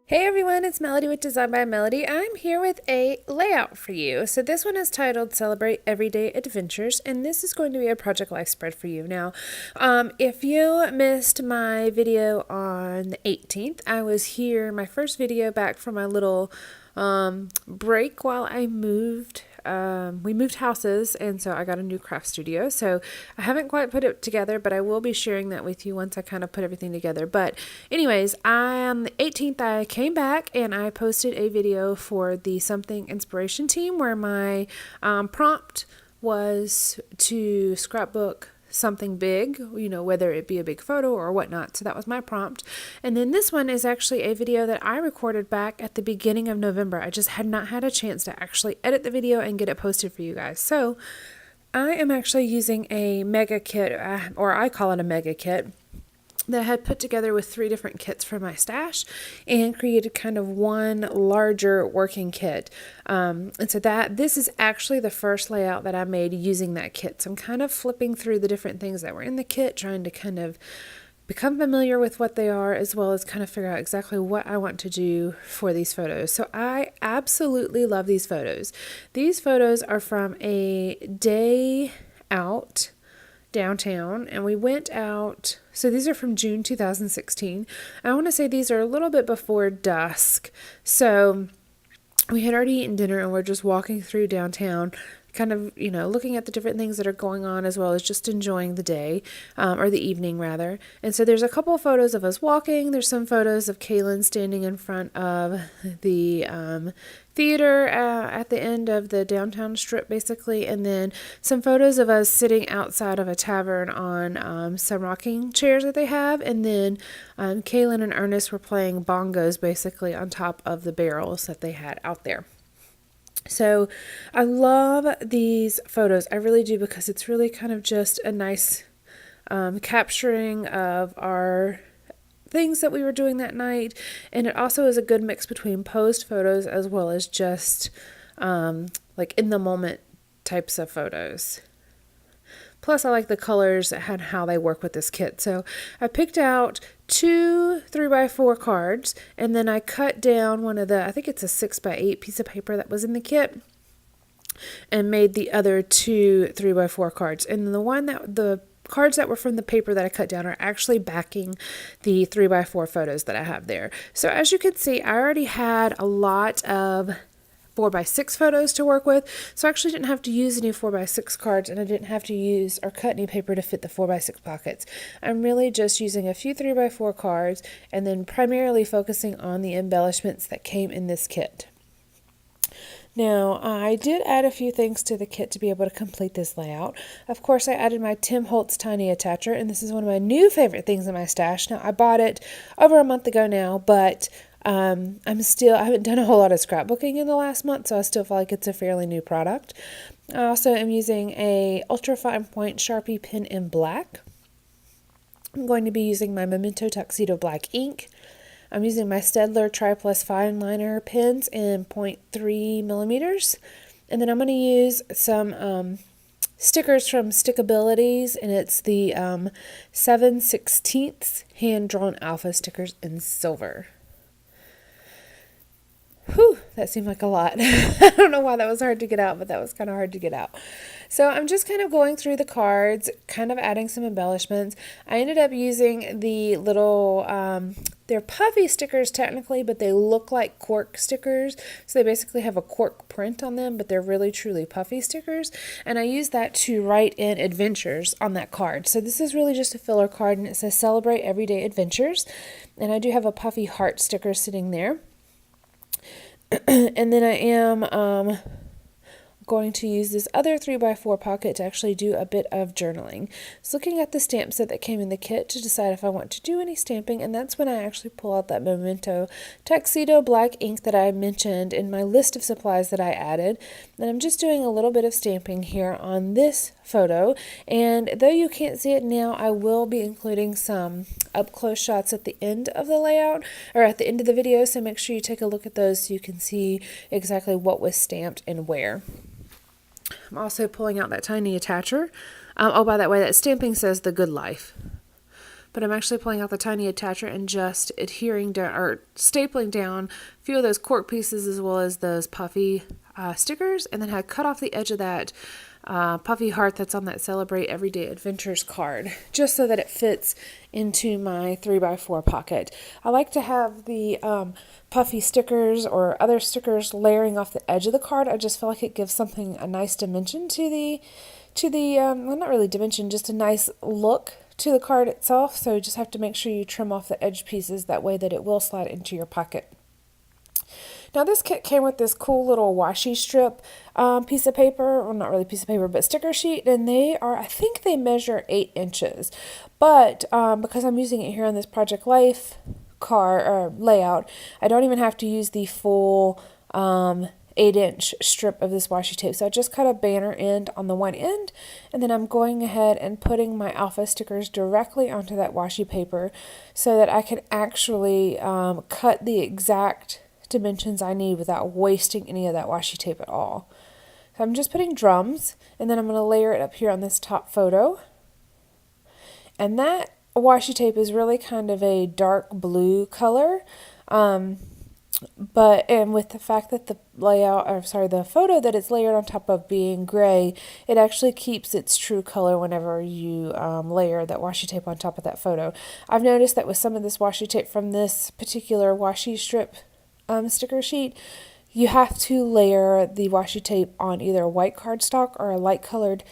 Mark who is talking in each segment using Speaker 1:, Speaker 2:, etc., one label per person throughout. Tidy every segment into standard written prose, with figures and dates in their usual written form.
Speaker 1: Hey everyone, it's Melody with Design by Melody. I'm here with a layout for you. So this one is titled Celebrate Everyday Adventures, and this is going to be a project life spread for you. Now, if you missed my video on the 18th, I was here, my first video back from my little break while I moved. We moved houses, and so I got a new craft studio. So I haven't quite put it together, but I will be sharing that with you once I kind of put everything together. But anyways, on the 18th, I came back and I posted a video for the Something Inspiration team where my prompt was to scrapbook something big, whether it be a big photo or whatnot. So that was my prompt. And then this one is actually a video that I recorded back at the beginning of November. I just had not had a chance to actually edit the video and get it posted for you guys. So I am actually using a mega kit, or I call it a mega kit, that I had put together with 3 different kits from my stash and created kind of one larger working kit. And so this is actually the first layout that I made using that kit. So I'm kind of flipping through the different things that were in the kit, trying to kind of become familiar with what they are, as well as kind of figure out exactly what I want to do for these photos. So I absolutely love these photos. These photos are from a day out downtown, and we went out. So these are from June 2016. I want to say these are a little bit before dusk. So we had already eaten dinner and we're just walking through downtown, kind of, looking at the different things that are going on, as well as just enjoying the day, or the evening rather. And so there's a couple of photos of us walking. There's some photos of Kaylin standing in front of the theater at the end of the downtown strip, basically. And then some photos of us sitting outside of a tavern on some rocking chairs that they have. And then Kaylin and Ernest were playing bongos, basically, on top of the barrels that they had out there. So I love these photos. I really do, because it's really kind of just a nice capturing of our things that we were doing that night. And it also is a good mix between posed photos as well as just like in the moment types of photos. Plus, I like the colors and how they work with this kit. So I picked out 2 3x4 cards, and then I cut down one of I think it's a 6x8 piece of paper that was in the kit, and made the other 2 3x4 cards. And the cards that were from the paper that I cut down are actually backing the 3x4 photos that I have there. So as you can see, I already had a lot of 4x6 photos to work with, so I actually didn't have to use any 4x6 cards, and I didn't have to use or cut any paper to fit the 4x6 pockets. I'm really just using a few 3x4 cards and then primarily focusing on the embellishments that came in this kit. Now, I did add a few things to the kit to be able to complete this layout. Of course, I added my Tim Holtz tiny attacher, and this is one of my new favorite things in my stash. Now, I bought it over a month ago now, but I haven't done a whole lot of scrapbooking in the last month, so I still feel like it's a fairly new product. I also am using a ultra fine point Sharpie pen in black. I'm going to be using my Memento Tuxedo black ink. I'm using my Staedtler Tri-Plus fine liner pens in 0.3 millimeters. And then I'm going to use some stickers from Stickabilities, and it's the 7/16 hand-drawn alpha stickers in silver. Whew, that seemed like a lot. I don't know why that was hard to get out, but that was kind of hard to get out. So I'm just kind of going through the cards, kind of adding some embellishments. I ended up using the little, they're puffy stickers technically, but they look like cork stickers. So they basically have a cork print on them, but they're really truly puffy stickers. And I used that to write in adventures on that card. So this is really just a filler card, and it says Celebrate Everyday Adventures. And I do have a puffy heart sticker sitting there. And then I am going to use this other 3x4 pocket to actually do a bit of journaling. So looking at the stamp set that came in the kit to decide if I want to do any stamping, and that's when I actually pull out that Memento Tuxedo black ink that I mentioned in my list of supplies that I added. And I'm just doing a little bit of stamping here on this photo, and though you can't see it now, I will be including some up close shots at the end of the layout, or at the end of the video, so make sure you take a look at those so you can see exactly what was stamped and where. I'm also pulling out that tiny attacher. Oh, by that way, that stamping says The Good Life. but I'm actually pulling out the tiny attacher and just adhering down or stapling down a few of those cork pieces as well as those puffy stickers, and then I cut off the edge of that puffy heart that's on that Celebrate Everyday Adventures card, just so that it fits into my 3x4 pocket. I like to have the puffy stickers or other stickers layering off the edge of the card. I just feel like it gives something, a nice dimension to the well, not really dimension, just a nice look to the card itself. So you just have to make sure you trim off the edge pieces, that way that it will slide into your pocket. Now this kit came with this cool little washi strip piece of paper, well not really piece of paper, but sticker sheet, and they are, I think they measure 8 inches. But because I'm using it here on this Project Life layout, I don't even have to use the full 8-inch strip of this washi tape. So I just cut a banner end on the one end, and then I'm going ahead and putting my alpha stickers directly onto that washi paper so that I can actually cut the exact dimensions I need without wasting any of that washi tape at all. So I'm just putting drums, and then I'm going to layer it up here on this top photo. And that washi tape is really kind of a dark blue color. And with the fact that the the photo that it's layered on top of being gray, it actually keeps its true color whenever you layer that washi tape on top of that photo. I've noticed that with some of this washi tape from this particular washi strip sticker sheet, you have to layer the washi tape on either a white cardstock or a light colored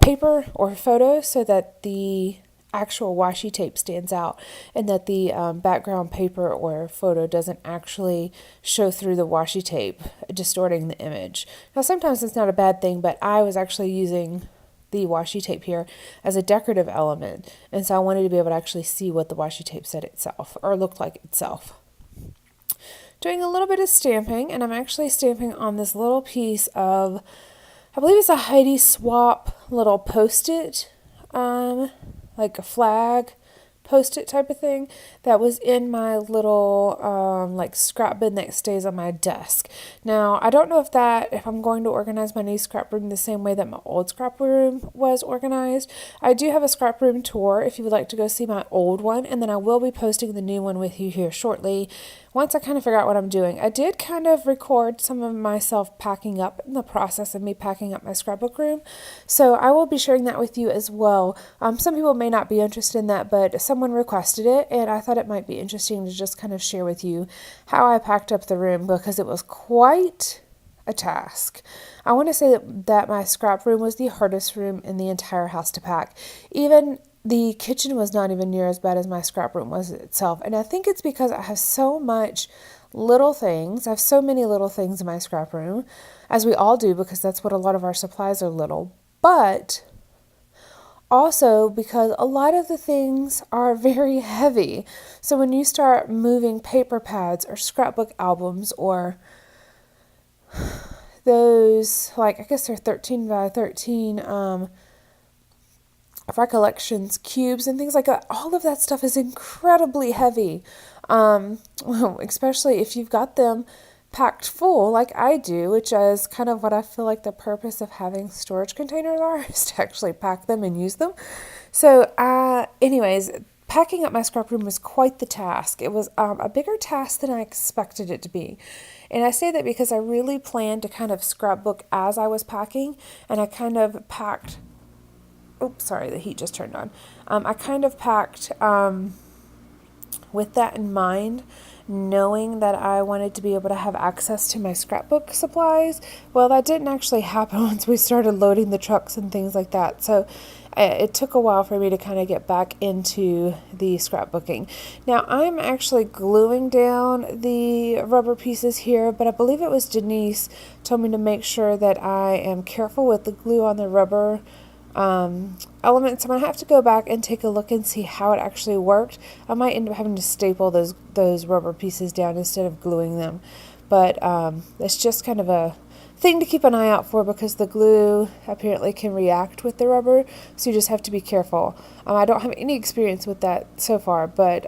Speaker 1: paper or photo so that the actual washi tape stands out and that the background paper or photo doesn't actually show through the washi tape, distorting the image. Now sometimes it's not a bad thing, but I was actually using the washi tape here as a decorative element, and so I wanted to be able to actually see what the washi tape said itself or looked like itself. Doing a little bit of stamping, and I'm actually stamping on this little piece of, I believe it's a Heidi Swap little post-it, like a flag post-it type of thing that was in my little like scrap bin that stays on my desk. Now I don't know if I'm going to organize my new scrap room the same way that my old scrap room was organized. I do have a scrap room tour if you would like to go see my old one, and then I will be posting the new one with you here shortly once I kind of figure out what I'm doing. I did kind of record some of myself packing up in the process of me packing up my scrapbook room, so I will be sharing that with you as well. Some people may not be interested in that, but someone requested it, and I thought it might be interesting to just kind of share with you how I packed up the room, because it was quite a task. I want to say that my scrap room was the hardest room in the entire house to pack. Even the kitchen was not even near as bad as my scrap room was itself. And I think it's because I have so much little things. I have so many little things in my scrap room, as we all do, because that's what a lot of our supplies are, little. But also because a lot of the things are very heavy. So when you start moving paper pads or scrapbook albums or those, like, I guess they're 13 by 13 recollections cubes and things like that, all of that stuff is incredibly heavy, especially if you've got them packed full like I do, which is kind of what I feel like the purpose of having storage containers are, is to actually pack them and use them. So anyways, packing up my scrap room was quite the task. It was a bigger task than I expected it to be. And I say that because I really planned to kind of scrapbook as I was packing, and I kind of packed, oops, sorry, the heat just turned on. I kind of packed with that in mind, knowing that I wanted to be able to have access to my scrapbook supplies. Well, that didn't actually happen once we started loading the trucks and things like that. So it took a while for me to kind of get back into the scrapbooking. Now I'm actually gluing down the rubber pieces here, but I believe it was Denise told me to make sure that I am careful with the glue on the rubber elements. I'm going to have to go back and take a look and see how it actually worked. I might end up having to staple those rubber pieces down instead of gluing them. But it's just kind of a thing to keep an eye out for, because the glue apparently can react with the rubber, so you just have to be careful. I don't have any experience with that so far, but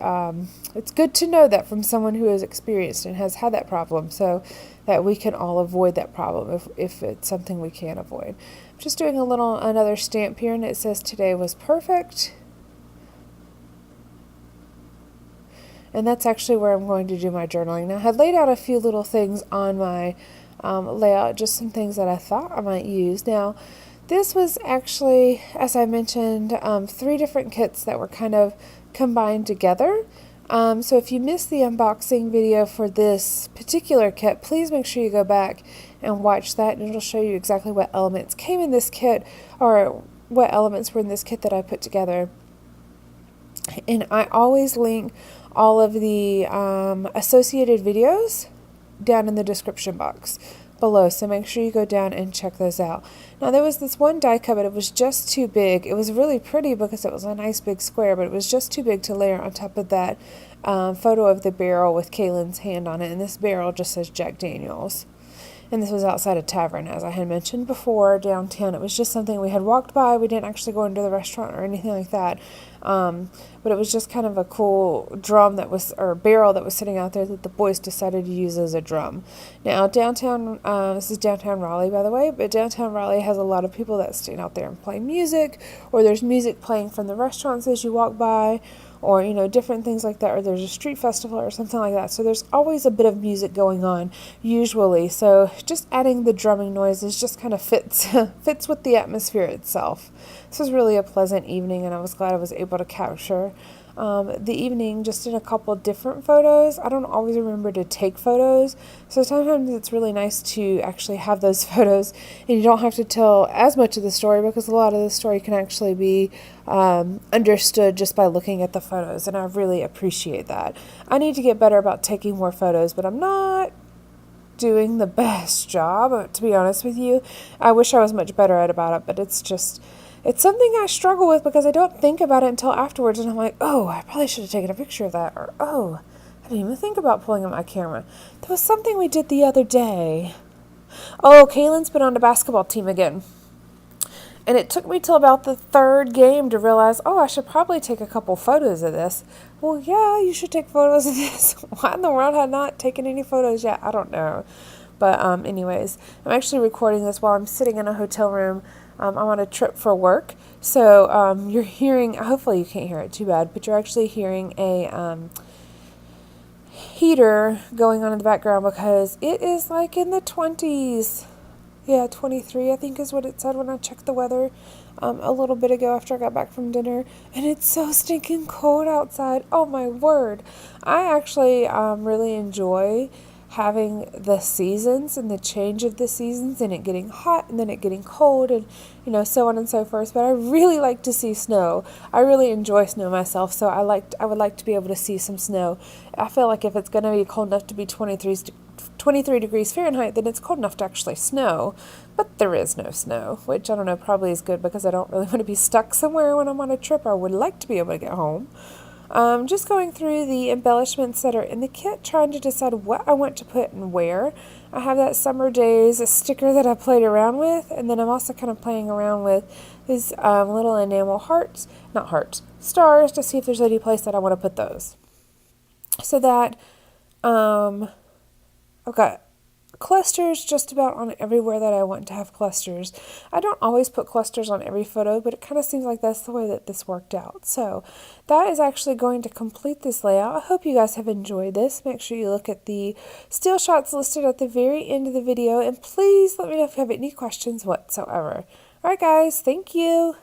Speaker 1: it's good to know that from someone who is experienced and has had that problem, so that we can all avoid that problem if it's something we can avoid. I'm just doing another stamp here, and it says today was perfect. And that's actually where I'm going to do my journaling. Now, I had laid out a few little things on my layout, just some things that I thought I might use. Now, this was actually, as I mentioned, 3 different kits that were kind of combined together. So if you missed the unboxing video for this particular kit, please make sure you go back and watch that, and it'll show you exactly what elements came in this kit, or what elements were in this kit that I put together. And I always link all of the associated videos down in the description box below, so make sure you go down and check those out. Now, there was this one die cut, but it was just too big. It was really pretty because it was a nice big square, but it was just too big to layer on top of that photo of the barrel with Kaylin's hand on it, and this barrel just says Jack Daniels. And this was outside a tavern, as I had mentioned before, downtown. It was just something we had walked by. We didn't actually go into the restaurant or anything like that. But it was just kind of a cool drum that was, or barrel that was sitting out there that the boys decided to use as a drum. Now, downtown, this is downtown Raleigh, by the way, but downtown Raleigh has a lot of people that stand out there and play music, or there's music playing from the restaurants as you walk by, or, you know, different things like that, or there's a street festival or something like that. So there's always a bit of music going on, usually. So just adding the drumming noises just kind of fits with the atmosphere itself. This was really a pleasant evening, and I was glad I was able to capture the evening just in a couple different photos. I don't always remember to take photos, so sometimes it's really nice to actually have those photos, and you don't have to tell as much of the story, because a lot of the story can actually be understood just by looking at the photos, and I really appreciate that. I need to get better about taking more photos, but I'm not doing the best job, to be honest with you. I wish I was much better at about it, but it's something I struggle with because I don't think about it until afterwards, and I'm like, oh, I probably should have taken a picture of that, or oh, I didn't even think about pulling out my camera. There was something we did the other day. Oh, Kaylin's been on the basketball team again. And it took me till about the 3rd game to realize, oh, I should probably take a couple photos of this. Well, yeah, you should take photos of this. Why in the world had I not taken any photos yet? I don't know. But anyways, I'm actually recording this while I'm sitting in a hotel room. I'm on a trip for work. So you're hearing, hopefully you can't hear it too bad, but you're actually hearing a heater going on in the background because it is like in the 20s. Yeah, 23, I think is what it said when I checked the weather a little bit ago after I got back from dinner. And it's so stinking cold outside. Oh, my word. I actually really enjoy having the seasons and the change of the seasons, and it getting hot and then it getting cold, and, you know, so on and so forth. But I really like to see snow. I really enjoy snow myself, so I would like to be able to see some snow. I feel like if it's going to be cold enough to be 23 degrees Fahrenheit, then it's cold enough to actually snow. But there is no snow, which I don't know, probably is good because I don't really want to be stuck somewhere when I'm on a trip. I would like to be able to get home. Just going through the embellishments that are in the kit, trying to decide what I want to put and where. I have that Summer Days sticker that I played around with, and then I'm also kind of playing around with these little enamel stars, to see if there's any place that I want to put those. So that I've got clusters just about on everywhere that I want to have clusters. I don't always put clusters on every photo, but it kind of seems like that's the way that this worked out. So that is actually going to complete this layout. I hope you guys have enjoyed this. Make sure you look at the still shots listed at the very end of the video, and please let me know if you have any questions whatsoever. All right, guys, thank you.